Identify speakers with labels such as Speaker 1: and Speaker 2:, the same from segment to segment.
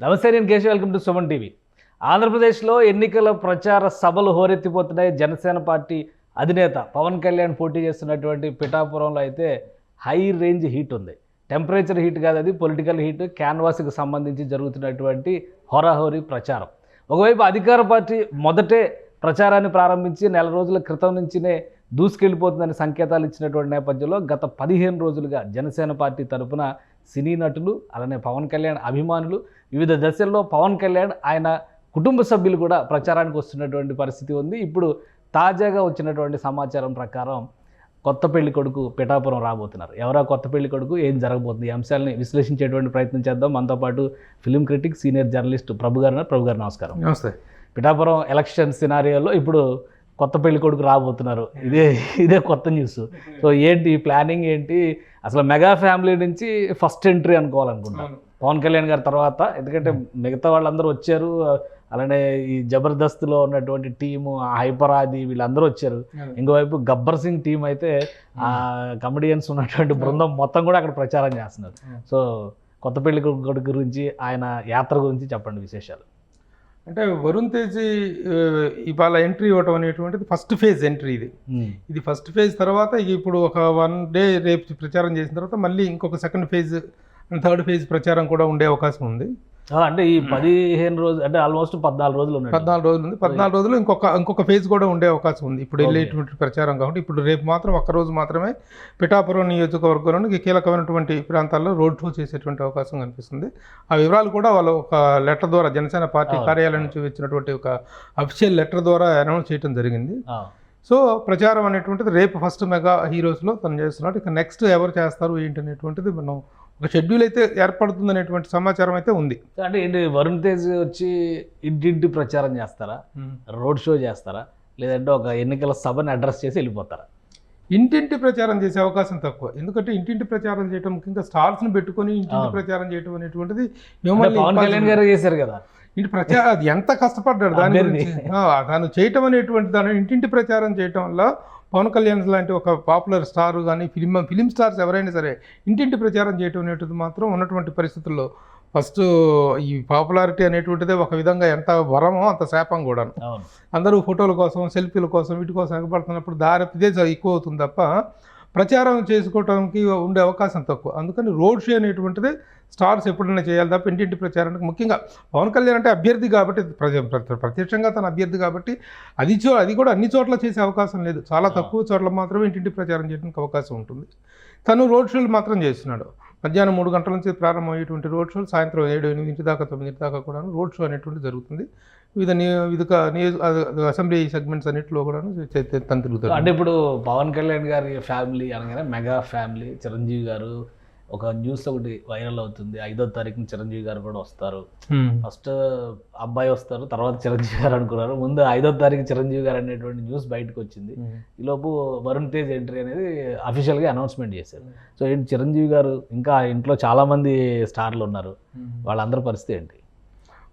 Speaker 1: నమస్తే, నేను Keshav. Welcome to Suman TV. ఆంధ్రప్రదేశ్లో ఎన్నికల ప్రచార సభలు హోరెత్తిపోతున్నాయి. జనసేన పార్టీ అధినేత పవన్ కళ్యాణ్ పోటీ చేస్తున్నటువంటి పిఠాపురంలో అయితే హై రేంజ్ హీట్ ఉంది. టెంపరేచర్ హీట్ కాదు, అది పొలిటికల్ హీట్. క్యాన్వాస్కి సంబంధించి జరుగుతున్నటువంటి హోరాహోరీ ప్రచారం. ఒకవైపు అధికార పార్టీ మొదటే ప్రచారాన్ని ప్రారంభించి నెల రోజుల క్రితం నుంచినే దూసుకెళ్ళిపోతుందని సంకేతాలు ఇచ్చినటువంటి నేపథ్యంలో గత 15 రోజులుగా జనసేన పార్టీ తరఫున సినీ నటులు, అలానే పవన్ కళ్యాణ్ అభిమానులు, వివిధ దశల్లో పవన్ కళ్యాణ్ ఆయన కుటుంబ సభ్యులు కూడా ప్రచారానికి వస్తున్నటువంటి పరిస్థితి ఉంది. ఇప్పుడు తాజాగా వచ్చినటువంటి సమాచారం ప్రకారం కొత్త పెళ్లి కొడుకు పిఠాపురం రాబోతున్నారు. ఎవరా కొత్త పెళ్లి కొడుకు, ఏం జరగబోతుంది, ఈ అంశాలని విశ్లేషించేటువంటి ప్రయత్నం చేద్దాం. మనతో పాటు ఫిలిం క్రిటిక్, సీనియర్ జర్నలిస్ట్ ప్రభు గారు. ప్రభు గారు నమస్కారం.
Speaker 2: నమస్తే.
Speaker 1: పిఠాపురం ఎలక్షన్ సినారియోలో ఇప్పుడు కొత్త పెళ్లి కొడుకు రాబోతున్నారు. ఇదే కొత్త న్యూస్. సో ఏంటి ప్లానింగ్ ఏంటి? అసలు మెగా ఫ్యామిలీ నుంచి ఫస్ట్ ఎంట్రీ అనుకోవాలనుకుంటున్నాను పవన్ కళ్యాణ్ గారి తర్వాత. ఎందుకంటే మిగతా వాళ్ళందరూ వచ్చారు, అలానే ఈ జబర్దస్త్లో ఉన్నటువంటి టీము, హైపర్ ఆది, వీళ్ళందరూ వచ్చారు. ఇంకోవైపు గబ్బర్ సింగ్ టీం అయితే ఆ కమెడియన్స్ ఉన్నటువంటి బృందం మొత్తం కూడా అక్కడ ప్రచారం చేస్తున్నారు. సో కొత్త పెళ్లి కొడుకు గురించి, ఆయన యాత్ర గురించి చెప్పండి విశేషాలు.
Speaker 2: అంటే వరుణ్ తేజ్ ఇవాళ ఎంట్రీ ఇవ్వటం అనేటువంటిది ఫస్ట్ ఫేజ్ ఎంట్రీ. ఇది ఫస్ట్ ఫేజ్ తర్వాత ఇప్పుడు ఒక 1 డే రేపు ప్రచారం చేసిన తర్వాత మళ్ళీ ఇంకొక second phase and third phase ప్రచారం కూడా ఉండే అవకాశం ఉంది.
Speaker 1: అంటే ఈ 15 రోజులు అంటే ఆల్మోస్ట్ 14 రోజులు ఉన్నాయి.
Speaker 2: 14 రోజులు ఉంది. 14 రోజులు ఇంకొక ఫేజ్ కూడా ఉండే అవకాశం ఉంది ఇప్పుడు వెళ్ళేటువంటి ప్రచారం. కాబట్టి ఇప్పుడు రేపు మాత్రం ఒక్కరోజు మాత్రమే పిఠాపురం నియోజకవర్గంలోని కీలకమైనటువంటి ప్రాంతాల్లో రోడ్ షో చేసేటువంటి అవకాశం కనిపిస్తుంది. ఆ వివరాలు కూడా వాళ్ళు ఒక లెటర్ ద్వారా, జనసేన పార్టీ కార్యాలయం నుంచి వచ్చినటువంటి ఒక అఫీషియల్ లెటర్ ద్వారా అనౌన్స్ చేయడం జరిగింది. సో ప్రచారం అనేటువంటిది రేపు ఫస్ట్ మెగా హీరోస్లో తను చేస్తున్నాడు. ఇక నెక్స్ట్ ఎవరు చేస్తారు ఏంటి అనేటువంటిది మనం ఒక షెడ్యూల్ అయితే ఏర్పడుతుంది అనేటువంటి సమాచారం అయితే ఉంది.
Speaker 1: అంటే ఏంటి, వరుణ్ తేజ్ వచ్చి ఇంటింటి ప్రచారం చేస్తారా, రోడ్ షో చేస్తారా, లేదంటే ఒక ఎన్నికల సభని అడ్రస్ చేసి వెళ్ళిపోతారా?
Speaker 2: ఇంటింటి ప్రచారం చేసే అవకాశం తక్కువ. ఎందుకంటే ఇంటింటి ప్రచారం చేయడం, ముఖ్యంగా స్టార్స్ని పెట్టుకొని ఇంటింటి ప్రచారం చేయడం అనేటువంటిది
Speaker 1: పవన్ కళ్యాణ్ గారు చేశారు కదా.
Speaker 2: ఇంటి ప్రచారం అది ఎంత కష్టపడ్డాడు దాని గురించి. తను చేయటం అనేటువంటి దాని ఇంటింటి ప్రచారం చేయటం వల్ల పవన్ కళ్యాణ్ లాంటి ఒక పాపులర్ స్టార్ కానీ ఫిలిం స్టార్స్ ఎవరైనా సరే ఇంటింటి ప్రచారం చేయటం అనేటువంటిది మాత్రం ఉన్నటువంటి పరిస్థితుల్లో ఫస్ట్ ఈ పాపులారిటీ అనేటువంటిదే ఒక విధంగా ఎంత వరమో అంత శాపం కూడా. అందరూ ఫోటోల కోసం, సెల్ఫీల కోసం, వీటి కోసం ఎగబడుతున్నప్పుడు ఇదే ఎక్కువ అవుతుంది తప్ప ప్రచారం చేసుకోవడానికి ఉండే అవకాశం తక్కువ. అందుకని రోడ్ షో అనేటువంటిది స్టార్స్ ఎప్పుడైనా చేయాలి తప్ప ఇంటింటి ప్రచారానికి, ముఖ్యంగా పవన్ కళ్యాణ్ అంటే అభ్యర్థి కాబట్టి, ప్రత్యక్షంగా తన అభ్యర్థి కాబట్టి అది కూడా అన్ని చోట్ల చేసే అవకాశం లేదు. చాలా తక్కువ చోట్ల మాత్రమే ఇంటింటి ప్రచారం చేయడానికి అవకాశం ఉంటుంది. తను రోడ్ షోలు మాత్రం చేస్తున్నాడు. మధ్యాహ్నం 3 గంటల నుంచి ప్రారంభమయ్యేటువంటి రోడ్ షోలు సాయంత్రం 7-8 దాకా 9 దాకా కూడా రోడ్ షో అనేటువంటి జరుగుతుంది. వివిధ అసెంబ్లీ సెగ్మెంట్స్ అన్నింటిలో కూడా తను తిరుగుతారు.
Speaker 1: అంటే ఇప్పుడు పవన్ కళ్యాణ్ గారి ఫ్యామిలీ అనగానే మెగా ఫ్యామిలీ, చిరంజీవి గారు, ఒక న్యూస్ ఒకటి వైరల్ అవుతుంది. 5వ తారీఖున చిరంజీవి గారు కూడా వస్తారు. ఫస్ట్ అబ్బాయి వస్తారు, తర్వాత చిరంజీవి గారు అనుకున్నారు. ముందు 5వ తారీఖు చిరంజీవి గారు అనేటువంటి న్యూస్ బయటకు వచ్చింది. ఈలోపు వరుణ్ తేజ్ ఎంట్రీ అనేది అఫీషియల్గా అనౌన్స్మెంట్ చేశారు. సో ఏంటి, చిరంజీవి గారు ఇంకా ఇంట్లో చాలామంది స్టార్లు ఉన్నారు, వాళ్ళందరి పరిస్థితి ఏంటి?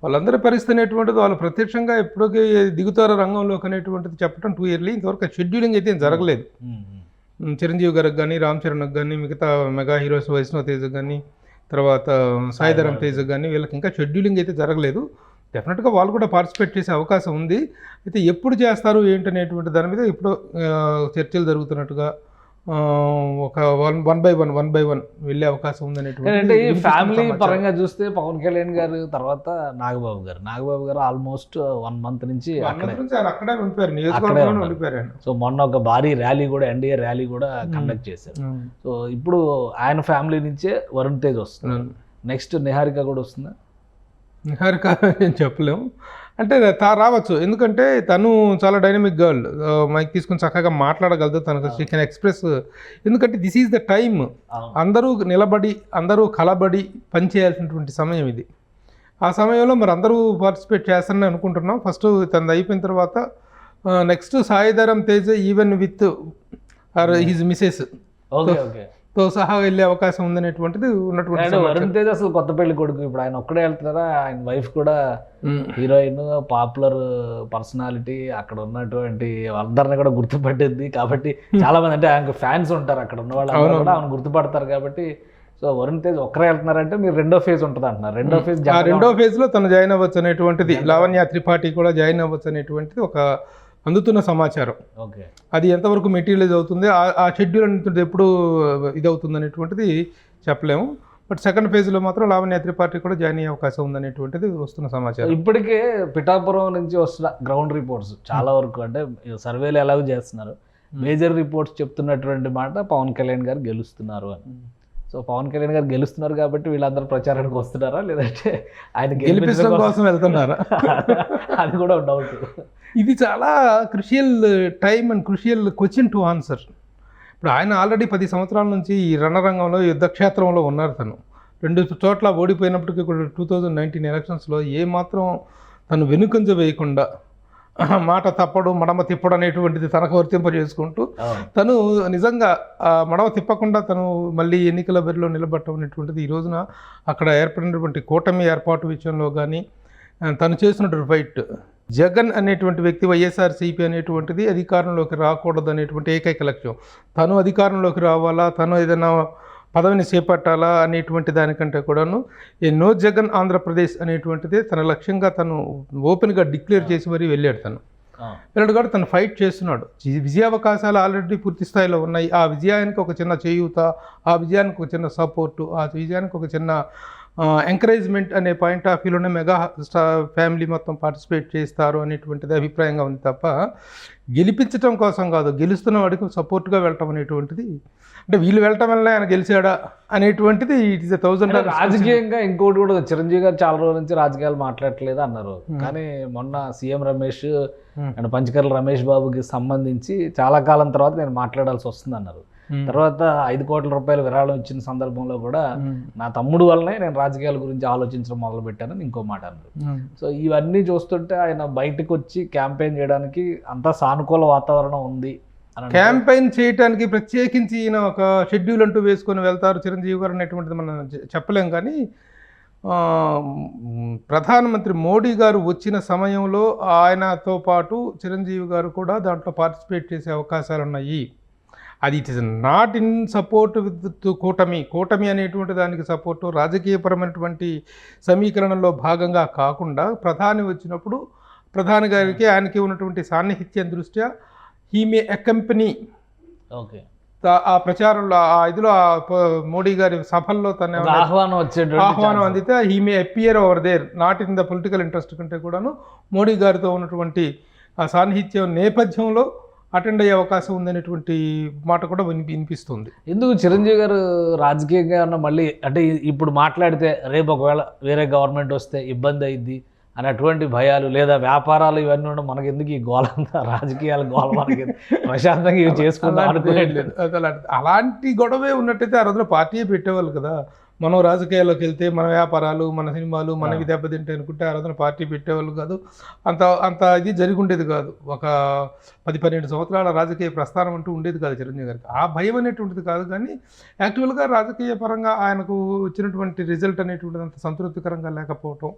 Speaker 2: వాళ్ళందరి పరిస్థితి అనేటువంటిది వాళ్ళు ప్రత్యక్షంగా ఎప్పటికీ దిగుతారో రంగంలోకి అనేటువంటిది చెప్పడం టూ ఇయర్లీ. ఇంతవరకు షెడ్యూలింగ్ అయితే జరగలేదు. చిరంజీవి గారికి కానీ, రామ్ చరణ్కి కానీ, మిగతా మెగా హీరోస్ వైష్ణవ్ తేజ్ కానీ, తర్వాత సాయిధరమ్ తేజ్ కానీ, వీళ్ళకి ఇంకా షెడ్యూలింగ్ అయితే జరగలేదు. డెఫినెట్గా వాళ్ళు కూడా పార్టిసిపేట్ చేసే అవకాశం ఉంది. అయితే ఎప్పుడు చేస్తారు ఏంటనేటువంటి దాని మీద ఇప్పుడు చర్చలు జరుగుతున్నట్టుగా ఒక 1 by 1 వెళ్ళే అవకాశం ఉందనేటువంటి.
Speaker 1: అంటే ఈ ఫ్యామిలీ పరంగా చూస్తే పవన్ కళ్యాణ్ గారు తర్వాత నాగబాబు గారు ఆల్మోస్ట్ 1 month నుంచి
Speaker 2: అక్కడే ఉండిపోయారు, నియోజకవర్గంలో ఉండిపోయారు.
Speaker 1: సో మొన్న ఒక భారీ ర్యాలీ కూడా, ఎన్డీఏ ర్యాలీ కూడా కండక్ట్ చేశారు. సో ఇప్పుడు ఆయన ఫ్యామిలీ నుంచే వరుణ్ తేజ్ వస్తున్నారు. నెక్స్ట్ నిహారిక కూడా వస్తుందా?
Speaker 2: నిహారిక నేను చెప్పలేము, అంటే రావచ్చు. ఎందుకంటే తను చాలా డైనమిక్ గర్ల్, మైక్ తీసుకుని చక్కగా మాట్లాడగలదు. తనకు షీ కెన్ ఎక్స్ప్రెస్. ఎందుకంటే దిస్ ఈజ్ ద టైమ్. అందరూ నిలబడి, అందరూ కలబడి పనిచేయాల్సినటువంటి సమయం ఇది. ఆ సమయంలో మరి అందరూ పార్టిసిపేట్ చేస్తారని అనుకుంటున్నాం. ఫస్ట్ తనది అయిపోయిన తర్వాత next Sai Dharam Tej even with his Mrs తో సహా వెళ్ళే అవకాశం ఉందనేటువంటిది ఉన్నటువంటి.
Speaker 1: వరుణ్ తేజ్ అసలు కొత్త పెళ్లి కొడుకు, ఇప్పుడు ఆయన ఒక్కడే వెళ్తున్నారా? ఆయన వైఫ్ కూడా హీరోయిన్, పాపులర్ పర్సనాలిటీ, అక్కడ ఉన్నటువంటి అందరిని కూడా గుర్తుపట్టింది. కాబట్టి చాలా మంది, అంటే ఆయనకు ఫ్యాన్స్ ఉంటారు, అక్కడ ఉన్న వాళ్ళు కూడా ఆయన గుర్తుపడతారు. కాబట్టి సో వరుణ్ తేజ్ ఒక్కరే వెళ్తున్నారంటే మీరు రెండో ఫేజ్ ఉంటుంది అంటున్నారు. రెండో ఫేజ్
Speaker 2: ఆ రెండో ఫేజ్లో తను జాయిన్ అవ్వచ్చు అనేటువంటిది, లావణ్య త్రిపాఠి కూడా జాయిన్ అవ్వచ్చు అనేటువంటిది ఒక అందుతున్న సమాచారం.
Speaker 1: ఓకే,
Speaker 2: అది ఎంతవరకు మెటీరియలైజ్ అవుతుంది, ఆ షెడ్యూల్ అనేది ఎప్పుడు ఇదవుతుంది అనేటువంటిది చెప్పలేము. బట్ సెకండ్ ఫేజ్లో మాత్రం లావణ్య త్రిపాఠి కూడా జాయిన్ అయ్యే అవకాశం ఉందనేటువంటిది వస్తున్న సమాచారం.
Speaker 1: ఇప్పటికే పిఠాపురం నుంచి వస్తున్న గ్రౌండ్ రిపోర్ట్స్ చాలా వరకు అంటే సర్వేలు ఎలాగో చేస్తున్నారు, మేజర్ రిపోర్ట్స్ చెప్తున్నటువంటి మాట పవన్ కళ్యాణ్ గారు గెలుస్తున్నారు అని. సో పవన్ కళ్యాణ్ గారు గెలుస్తున్నారు కాబట్టి వీళ్ళందరూ ప్రచారానికి వస్తున్నారా, లేదంటే ఆయన
Speaker 2: గెలిపించడం కోసం వెళ్తున్నారా,
Speaker 1: అది కూడా డౌట్.
Speaker 2: ఇది చాలా crucial time and crucial question to answer. ఇప్పుడు ఆయన ఆల్రెడీ 10 సంవత్సరాల నుంచి ఈ రణరంగంలో యుద్ధక్షేత్రంలో ఉన్నారు. తను 2 చోట్ల ఓడిపోయినప్పటికీ కూడా 2019 ఎలక్షన్స్లో ఏమాత్రం తను వెనుకంజ వేయకుండా మాట తప్పడు మడమ తిప్పడు అనేటువంటిది తనకు వర్తింపజేసుకుంటూ తను నిజంగా మడమ తిప్పకుండా తను మళ్ళీ ఎన్నికల బరిలో నిలబడటం అనేటువంటిది ఈ రోజున అక్కడ ఏర్పడినటువంటి కూటమి ఏర్పాటు విషయంలో కానీ తను చేసినటువంటి ఫైట్. జగన్ అనేటువంటి వ్యక్తి వైఎస్ఆర్సీపీ అనేటువంటిది అధికారంలోకి రాకూడదు అనేటువంటి ఏకైక లక్ష్యం. తను అధికారంలోకి రావాలా, తను ఏదైనా పదవిని చేపట్టాలా అనేటువంటి దానికంటే కూడాను ఈ నో జగన్ ఆంధ్రప్రదేశ్ అనేటువంటిదే తన లక్ష్యంగా తను ఓపెన్గా డిక్లేర్ చేసి మరీ వెళ్ళాడు. వెళ్ళాడు కాబట్టి తను ఫైట్ చేస్తున్నాడు. విజయావకాశాలు ఆల్రెడీ పూర్తి స్థాయిలో ఉన్నాయి. ఆ విజయానికి ఒక చిన్న చేయూత, ఆ విజయానికి ఒక చిన్న సపోర్టు, ఆ విజయానికి ఒక చిన్న ఎంకరేజ్మెంట్ అనే పాయింట్ ఆఫ్ వ్యూలోనే మెగా ఫ్యామిలీ మొత్తం పార్టిసిపేట్ చేస్తారు అనేటువంటిది అభిప్రాయంగా ఉంది తప్ప గెలిపించడం కోసం కాదు, గెలుస్తున్న వాడికి సపోర్ట్గా వెళ్ళటం అనేటువంటిది, అంటే వీళ్ళు వెళ్ళటం వల్ల ఆయన గెలిచాడా అనేటువంటిది ఇట్ ఇస్ 1000.
Speaker 1: రాజకీయంగా ఇంకోటి కూడా చిరంజీవి గారు చాలా రోజుల నుంచి రాజకీయాలు మాట్లాడట్లేదు అన్నారు. కానీ మొన్న సీఎం రమేష్ అండ్ పంచకర్ల రమేష్ బాబుకి సంబంధించి చాలా కాలం తర్వాత నేను మాట్లాడాల్సి వస్తుంది అన్నారు. తర్వాత 5 కోట్ల రూపాయలు విరాళం ఇచ్చిన సందర్భంలో కూడా నా తమ్ముడు వల్లనే నేను రాజకీయాల గురించి ఆలోచించడం మొదలు పెట్టానని ఇంకో మాట అన్నారు. సో ఇవన్నీ చూస్తుంటే ఆయన బయటకు వచ్చి క్యాంపెయిన్ చేయడానికి అంతా సానుకూల వాతావరణం ఉంది.
Speaker 2: క్యాంపెయిన్ చేయడానికి ప్రత్యేకించి ఈయన ఒక షెడ్యూల్ అంటూ వేసుకొని వెళ్తారు చిరంజీవి గారు అనేటువంటిది మనం చెప్పలేం. కానీ ప్రధానమంత్రి మోడీ గారు వచ్చిన సమయంలో ఆయనతో పాటు చిరంజీవి గారు కూడా దాంట్లో పార్టిసిపేట్ చేసే అవకాశాలు ఉన్నాయి. అది it is not in support with కూటమి అనేటువంటి దానికి సపోర్టు రాజకీయపరమైనటువంటి సమీకరణలో భాగంగా కాకుండా ప్రధాని వచ్చినప్పుడు ప్రధాని గారికి ఆయనకి ఉన్నటువంటి సాన్నిహిత్యం దృష్ట్యా హీ మే అకంపెనీ ఆ ప్రచారంలో ఆ ఇదిలో మోడీ గారి సభల్లో తన ఆహ్వానం అందితే he may appear over there not in the political interest కంటే కూడాను మోడీ గారితో ఉన్నటువంటి ఆ సాన్నిహిత్యం నేపథ్యంలో అటెండ్ అయ్యే అవకాశం ఉందనేటువంటి మాట కూడా వినిపిస్తుంది.
Speaker 1: ఎందుకు చిరంజీవి గారు రాజకీయంగా ఉన్న మళ్ళీ అంటే ఇప్పుడు మాట్లాడితే రేపు ఒకవేళ వేరే గవర్నమెంట్ వస్తే ఇబ్బంది అయింది అనేటువంటి భయాలు లేదా వ్యాపారాలు ఇవన్నీ ఉండడం మనకి ఎందుకు ఈ గోలంతా రాజకీయాల గోల మనకి ప్రశాంతంగా ఇవి చేసుకుందాం అనుకోలేదు.
Speaker 2: అలాంటి గొడవే ఉన్నట్టయితే ఆ రోజున పార్టీయే పెట్టేవాళ్ళు కదా. మనం రాజకీయాల్లోకి వెళ్తే మన వ్యాపారాలు మన సినిమాలు మనవి దెబ్బతింటే అనుకుంటే ఆ రోజున పార్టీ పెట్టేవాళ్ళు కాదు. అంత ఇది జరిగి ఉండేది కాదు. ఒక 10-12 సంవత్సరాల రాజకీయ ప్రస్థానం అంటూ ఉండేది కాదు చిరంజీవి గారికి. ఆ భయం అనేటువంటిది కాదు. కానీ యాక్చువల్గా రాజకీయ పరంగా ఆయనకు వచ్చినటువంటి రిజల్ట్ అనేటువంటిది అంత సంతృప్తికరంగా లేకపోవటం,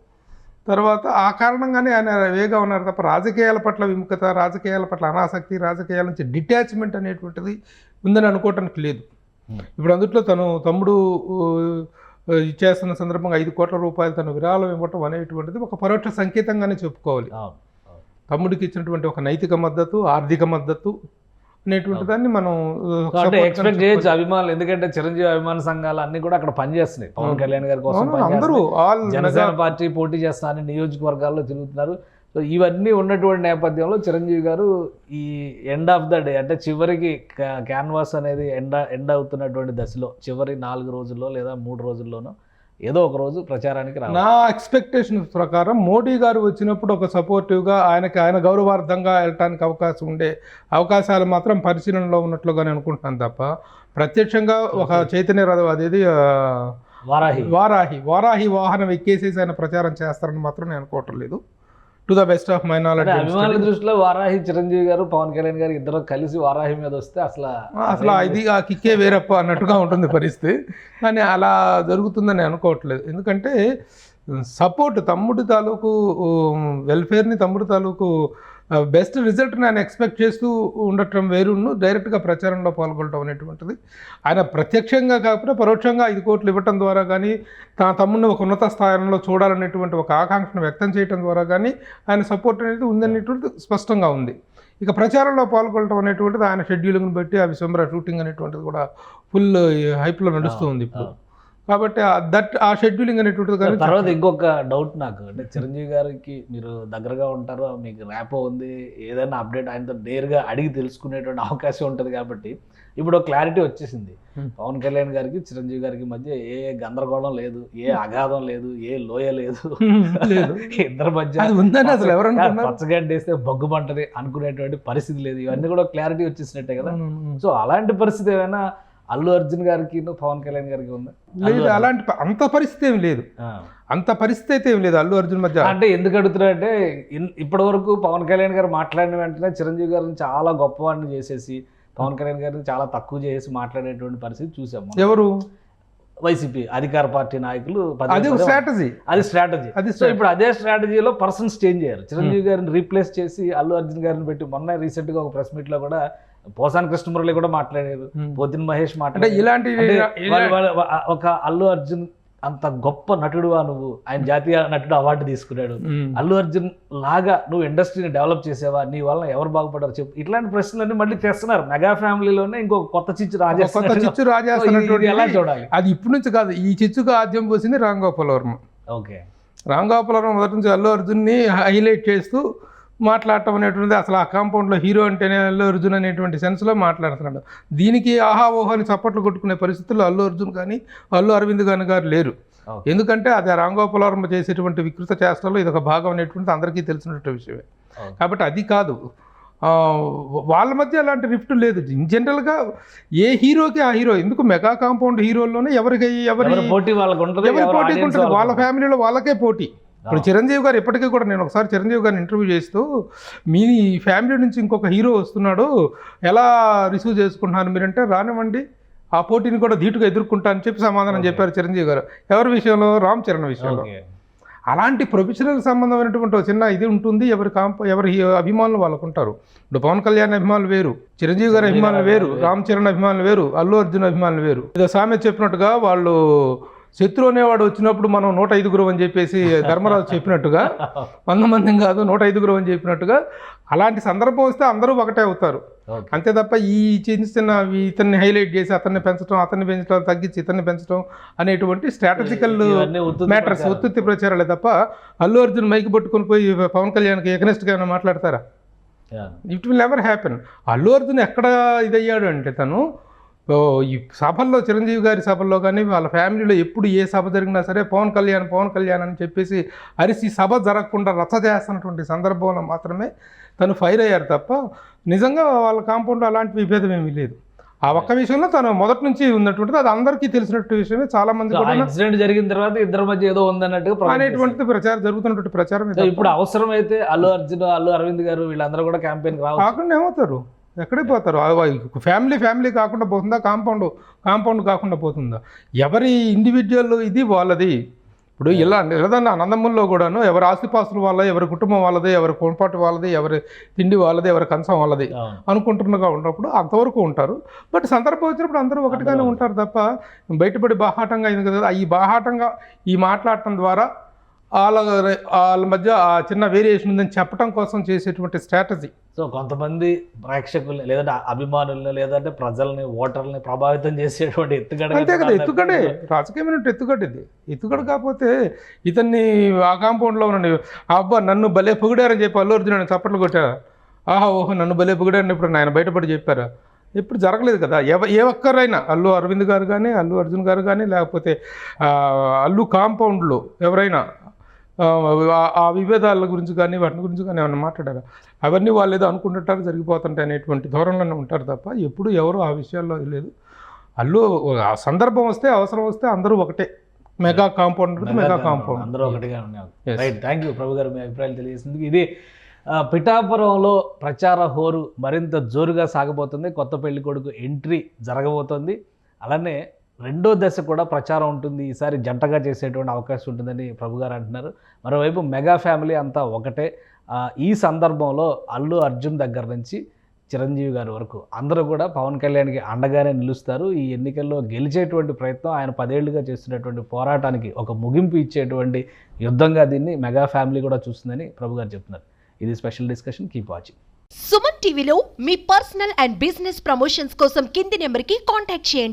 Speaker 2: తర్వాత ఆ కారణంగానే ఆయన వేగా ఉన్నారు తప్ప రాజకీయాల పట్ల విముఖత, రాజకీయాల పట్ల అనాసక్తి, రాజకీయాల నుంచి డిటాచ్మెంట్ అనేటువంటిది ఉందని అనుకోవటానికి లేదు. ఇప్పుడు అందుట్లో తను తమ్ముడు ఇచ్చేస్తున్న సందర్భంగా 5 కోట్ల రూపాయలు తను విరాళం ఇవ్వటం అనేటువంటిది ఒక పరోక్ష సంకేతంగానే చెప్పుకోవాలి. తమ్ముడికి ఇచ్చినటువంటి ఒక నైతిక మద్దతు, ఆర్థిక మద్దతు అనేటువంటి దాన్ని మనం
Speaker 1: ఎక్స్పెక్ట్ చేయొచ్చు అభిమానులు. ఎందుకంటే చిరంజీవి అభిమాన సంఘాలు అన్ని కూడా అక్కడ పనిచేస్తున్నాయి. పవన్ కళ్యాణ్ గారి కోసం
Speaker 2: అందరూ
Speaker 1: జనసేన పార్టీ పోటీ చేస్తారని నియోజకవర్గాల్లో తిరుగుతున్నారు. సో ఇవన్నీ ఉన్నటువంటి నేపథ్యంలో చిరంజీవి గారు ఈ ఎండ్ ఆఫ్ ద డే అంటే చివరికి క్యాన్వాస్ అనేది ఎండ్ అవుతున్నటువంటి దశలో చివరి 4 రోజుల్లో లేదా 3 రోజుల్లోనో ఏదో ఒక రోజు ప్రచారానికి రావాలి.
Speaker 2: నా ఎక్స్పెక్టేషన్ ప్రకారం మోడీ గారు వచ్చినప్పుడు ఒక సపోర్టివ్గా ఆయన గౌరవార్థంగా వెళ్ళటానికి అవకాశం ఉండే అవకాశాలు మాత్రం పరిశీలనలో ఉన్నట్లుగానే అనుకుంటున్నాను తప్ప ప్రత్యక్షంగా ఒక చైతన్య రథం అదేది వారాహి వాహనం ఎక్కేసేసి ఆయన ప్రచారం చేస్తారని మాత్రం నేను అనుకోవటం లేదు. To the best of my knowledge
Speaker 1: అభిమానుల దృష్టిలో వారాహి చిరంజీవి గారు పవన్ కళ్యాణ్ గారు ఇద్దరు కలిసి వారాహి మీద వస్తే అసలు
Speaker 2: ఇది ఆ కిక్కే వేరప్ప అన్నట్టుగా ఉంటుంది పరిస్థితి. కానీ అలా జరుగుతుందని అనుకోవట్లేదు. ఎందుకంటే సపోర్ట్ తమ్ముడి తాలూకు వెల్ఫేర్ని, తమ్ముడి తాలూకు బెస్ట్ రిజల్ట్ నేను ఎక్స్పెక్ట్ చేస్తూ ఉండటం వేరును డైరెక్ట్గా ప్రచారంలో పాల్గొనడం అనేటువంటిది ఆయన ప్రత్యక్షంగా కాకపోతే పరోక్షంగా 5 కోట్లు ఇవ్వటం ద్వారా కానీ తన తమ్ముడిని ఒక ఉన్నత స్థానంలో చూడాలనేటువంటి ఒక ఆకాంక్షను వ్యక్తం చేయడం ద్వారా కానీ ఆయన సపోర్ట్ అనేది ఉందనేటువంటిది స్పష్టంగా ఉంది. ఇక ప్రచారంలో పాల్గొనడం అనేటువంటిది ఆయన షెడ్యూలింగ్ని బట్టి ఆ విశ్వంబర షూటింగ్ అనేటువంటిది కూడా ఫుల్ హైప్లో నడుస్తూ ఉంది ఇప్పుడు. కాబట్టి ఆ షెడ్యూలింగ్ అనేటువంటిది కానీ
Speaker 1: తర్వాత ఇంకొక డౌట్ నాకు, అంటే చిరంజీవి గారికి మీరు దగ్గరగా ఉంటారు, మీకు ర్యాపో ఉంది, ఏదైనా అప్డేట్ ఆయనతో నేరుగా అడిగి తెలుసుకునేటువంటి అవకాశం ఉంటుంది కాబట్టి ఇప్పుడు క్లారిటీ వచ్చేసింది. పవన్ కళ్యాణ్ గారికి చిరంజీవి గారికి మధ్య ఏ గందరగోళం లేదు, ఏ అగాధం లేదు, ఏ లోయ లేదు, ఇద్దరి మధ్య పచ్చగడ్డ వేస్తే బొగ్గుమంటది అనుకునేటువంటి పరిస్థితి లేదు. ఇవన్నీ కూడా క్లారిటీ వచ్చేసినట్టే కదా. సో అలాంటి పరిస్థితి ఏమైనా అల్లు అర్జున్ గారికి పవన్ కళ్యాణ్ గారికి ఉందా?
Speaker 2: లేదు, అలాంటి అంత పరిస్థితి ఏమి లేదు. అంత పరిస్థితి అయితే ఏం లేదు అల్లు అర్జున్ మధ్య.
Speaker 1: అంటే ఎందుకు అడుగుతున్నారంటే ఇప్పటి వరకు పవన్ కళ్యాణ్ గారు మాట్లాడిన వెంటనే చిరంజీవి గారిని చాలా గొప్పవాడిని చేసేసి పవన్ కళ్యాణ్ గారిని చాలా తక్కువ చేసి మాట్లాడేటువంటి పరిస్థితి చూసాము.
Speaker 2: ఎవరు?
Speaker 1: వైసీపీ అధికార పార్టీ నాయకులు.
Speaker 2: అది స్ట్రాటజీ.
Speaker 1: సో ఇప్పుడు అదే స్ట్రాటజీలో పర్సన్స్ చేంజ్ అయ్యారు. చిరంజీవి గారిని రీప్లేస్ చేసి అల్లు అర్జున్ గారిని పెట్టి మొన్న రీసెంట్ గా ఒక ప్రెస్ మీట్ లో కూడా పోసాని కృష్ణమురళి కూడా మాట్లాడారు, పోతిన మహేష్ మాట్లాడారు.
Speaker 2: ఇలాంటి
Speaker 1: ఒక అల్లు అర్జున్ అంత గొప్ప నటుడువా నువ్వు, ఆయన జాతీయ నటుడు అవార్డు తీసుకున్నాడు, అల్లు అర్జున్ లాగా నువ్వు ఇండస్ట్రీని డెవలప్ చేసావా, నీ వల్ల ఎవరు బాగుపడ్డారు చెప్పు, ఇట్లాంటి ప్రశ్నలన్నీ మళ్ళీ తెస్తున్నారు. మెగా ఫ్యామిలీలోనే ఇంకొక కొత్త చిచ్చు రాజేస్తున్నట్టు ఎలా చూడాలి?
Speaker 2: అది ఇప్పటి నుంచి కాదు, ఈ చిచ్చుకు ఆద్యం పోసింది రామ్ గోపాల్ వర్మ.
Speaker 1: ఓకే,
Speaker 2: రామ్ గోపాల్ వర్మ మొదటి నుంచి అల్లు అర్జున్ని హైలైట్ చేస్తూ మాట్లాడటం అనేటువంటిది, అసలు ఆ కాంపౌండ్లో హీరో అంటేనే అల్లు అర్జున్ అనేటువంటి సెన్స్లో మాట్లాడుతున్నాడు. దీనికి ఆహా ఓహాని చప్పట్లు కొట్టుకునే పరిస్థితుల్లో అల్లు అర్జున్ కానీ అల్లు అరవింద్ గారు లేరు. ఎందుకంటే అది రామ్ గోపాల్ వర్మ చేసేటువంటి వికృత చేష్టలో ఇది ఒక భాగం అనేటువంటిది అందరికీ తెలిసినటువంటి విషయమే. కాబట్టి అది కాదు, వాళ్ళ మధ్య అలాంటి రిఫ్ట్ లేదు. ఇన్ జనరల్గా ఏ హీరోకి ఆ హీరో, ఎందుకు మెగా కాంపౌండ్ హీరోల్లోనే ఎవరి
Speaker 1: పోటీ
Speaker 2: ఉంటుంది, వాళ్ళ ఫ్యామిలీలో వాళ్ళకే పోటీ. ఇప్పుడు చిరంజీవి గారు ఇప్పటికీ కూడా, నేను ఒకసారి చిరంజీవి గారిని ఇంటర్వ్యూ చేస్తూ మీ ఫ్యామిలీ నుంచి ఇంకొక హీరో వస్తున్నాడు ఎలా రిసీవ్ చేసుకుంటున్నారు మీరంటే, రానివ్వండి ఆ పోటీని కూడా ధీటుగా ఎదుర్కొంటా అని చెప్పి సమాధానం చెప్పారు చిరంజీవి గారు. ఎవరి విషయంలో? రామ్ చరణ్ విషయంలో. అలాంటి ప్రొఫెషనల్ సంబంధమైనటువంటి ఒక చిన్న ఇది ఉంటుంది. ఎవరి అభిమానులు వాళ్ళకు ఉంటారు. ఇప్పుడు పవన్ కళ్యాణ్ అభిమానులు వేరు, చిరంజీవి గారి అభిమానులు వేరు, రామ్ చరణ్ అభిమానులు వేరు, అల్లు అర్జున్ అభిమానులు వేరు. ఏదో సామెత చెప్పినట్టుగా వాళ్ళు శత్రు అనేవాడు వచ్చినప్పుడు మనం 105 అని చెప్పేసి ధర్మరాజు చెప్పినట్టుగా 100 మందిని కాదు 105 అని చెప్పినట్టుగా అలాంటి సందర్భం వస్తే అందరూ ఒకటే అవుతారు. అంతే తప్ప ఈ చిన్న ఇతన్ని హైలైట్ చేసి అతన్ని పెంచడం, అతన్ని పెంచడం తగ్గించి ఇతన్ని పెంచడం అనేటువంటి స్ట్రాటజికల్ మ్యాటర్స్, ఉత్తుత్తి ప్రచారాలే తప్ప అల్లు అర్జున్ మైకి పట్టుకొని పోయి పవన్ కళ్యాణ్కి ఎగనెస్ట్గా ఏమైనా మాట్లాడతారా? It will never happen. Allu Arjun ఎక్కడ ఇదయ్యాడు అంటే, తను ఈ సభల్లో, చిరంజీవి గారి సభల్లో కానీ వాళ్ళ ఫ్యామిలీలో ఎప్పుడు ఏ సభ జరిగినా సరే పవన్ కళ్యాణ్ అని చెప్పేసి అరిసి సభ జరగకుండా రచ్చ చేస్తున్నటువంటి సందర్భంలో మాత్రమే తను ఫైర్ అయ్యారు తప్ప నిజంగా వాళ్ళ కాంపౌండ్లో అలాంటి విభేదం ఏమీ లేదు. ఆ ఒక్క విషయంలో తను మొదటి నుంచి ఉన్నటువంటిది, అది అందరికీ తెలిసినట్టు విషయమే. చాలా మంది
Speaker 1: ఇన్సిడెంట్ జరిగిన తర్వాత ఇద్దరి మధ్య ఏదో ఉందన్నట్టు
Speaker 2: అనేటువంటిది ప్రచారం జరుగుతున్నటువంటి ప్రచారం.
Speaker 1: ఇప్పుడు అవసరమైతే అల్లు అర్జున్, అల్లు అరవింద్ గారు వీళ్ళందరూ కూడా క్యాంపెయిన్
Speaker 2: కాకుండా ఏమవుతారు? ఎక్కడే పోతారు? ఫ్యామిలీ కాకుండా పోతుందా? కాంపౌండ్ కాకుండా పోతుందా? ఎవరి ఇండివిజువల్ ఇది వాళ్ళది. ఇప్పుడు ఇలా నిలదన్న అనందముల్లో కూడాను ఎవరి ఆస్తిపాస్తులు వాళ్ళది, ఎవరి కుటుంబం వాళ్ళది, ఎవరి కొనపాటు వాళ్ళది, ఎవరి తిండి వాళ్ళది, ఎవరి కంచం వాళ్ళది అనుకుంటున్నగా ఉన్నప్పుడు అంతవరకు ఉంటారు. బట్ సందర్భం వచ్చినప్పుడు అందరూ ఒకటిగానే ఉంటారు తప్ప బయటపడి బాహాటంగా అయింది కదా. ఈ బాహాటంగా ఈ మాట్లాడటం ద్వారా వాళ్ళ మధ్య ఆ చిన్న వేరియేషన్ ఉందని చెప్పడం కోసం చేసేటువంటి స్ట్రాటజీ.
Speaker 1: సో కొంతమంది ప్రేక్షకుల్ని లేదంటే అభిమానుల్ని లేదంటే ప్రజల్ని, ఓటర్లని ప్రభావితం చేసేటువంటి ఎత్తుగడ.
Speaker 2: అంతే కదా, ఎత్తుగడే రాజకీయమైన ఎత్తుగడ. ఇది ఎత్తుగడ కాకపోతే ఇతన్ని ఆ కాంపౌండ్లో ఉన్న అబ్బా నన్ను భలే పొగిడారని చెప్పి అల్లు అర్జున్ చప్పట్లు కొట్టారా? ఆహా ఓహో నన్ను భలే పొగిడారని ఇప్పుడు ఆయన బయటపడి చెప్పారా? ఎప్పుడు జరగలేదు కదా. ఏ ఒక్కరైనా అల్లు అరవింద్ గారు కానీ, అల్లు అర్జున్ గారు కానీ, లేకపోతే అల్లు కాంపౌండ్లో ఎవరైనా ఆ విభేదాల గురించి కానీ వాటి గురించి కానీ ఏమన్నా మాట్లాడారు? అవన్నీ వాళ్ళు ఏదో అనుకుంటుంటారు, జరిగిపోతుంటాయి అనేటువంటి ధోరణిలోనే ఉంటారు తప్ప ఎప్పుడు ఎవరు ఆ విషయాల్లో లేదు. అల్లు ఆ సందర్భం వస్తే, అవసరం వస్తే అందరూ ఒకటే. మెగా కాంపౌండ్
Speaker 1: అందరూ ఒకటిగా ఉన్నారు. రైట్, థ్యాంక్ యూ ప్రభు గారు, మీ అభిప్రాయాలు తెలియజేసింది. ఇది పిఠాపురంలో ప్రచార హోరు మరింత జోరుగా సాగబోతుంది. కొత్త పెళ్లి కొడుకు ఎంట్రీ జరగబోతోంది. అలానే రెండో దశ కూడా ప్రచారం ఉంటుంది. ఈసారి జంటగా చేసేటువంటి అవకాశం ఉంటుందని ప్రభు గారు అంటున్నారు. మరోవైపు మెగా ఫ్యామిలీ అంతా ఒకటే. ఈ సందర్భంలో అల్లు అర్జున్ దగ్గర నుంచి చిరంజీవి గారి వరకు అందరూ కూడా పవన్ కళ్యాణ్కి అండగానే నిలుస్తారు. ఈ ఎన్నికల్లో గెలిచేటువంటి ప్రయత్నం ఆయన 10 ఏళ్లుగా చేస్తున్నటువంటి పోరాటానికి ఒక ముగింపు ఇచ్చేటువంటి యుద్ధంగా దీన్ని మెగా ఫ్యామిలీ కూడా చూస్తుందని ప్రభు గారు చెప్తున్నారు. ఇది special discussion. Keep watching.
Speaker 3: Suman టీవీలో మీ పర్సనల్ అండ్ బిజినెస్ ప్రమోషన్స్ కోసం కింది నెంబర్కి కాంటాక్ట్ చేయండి.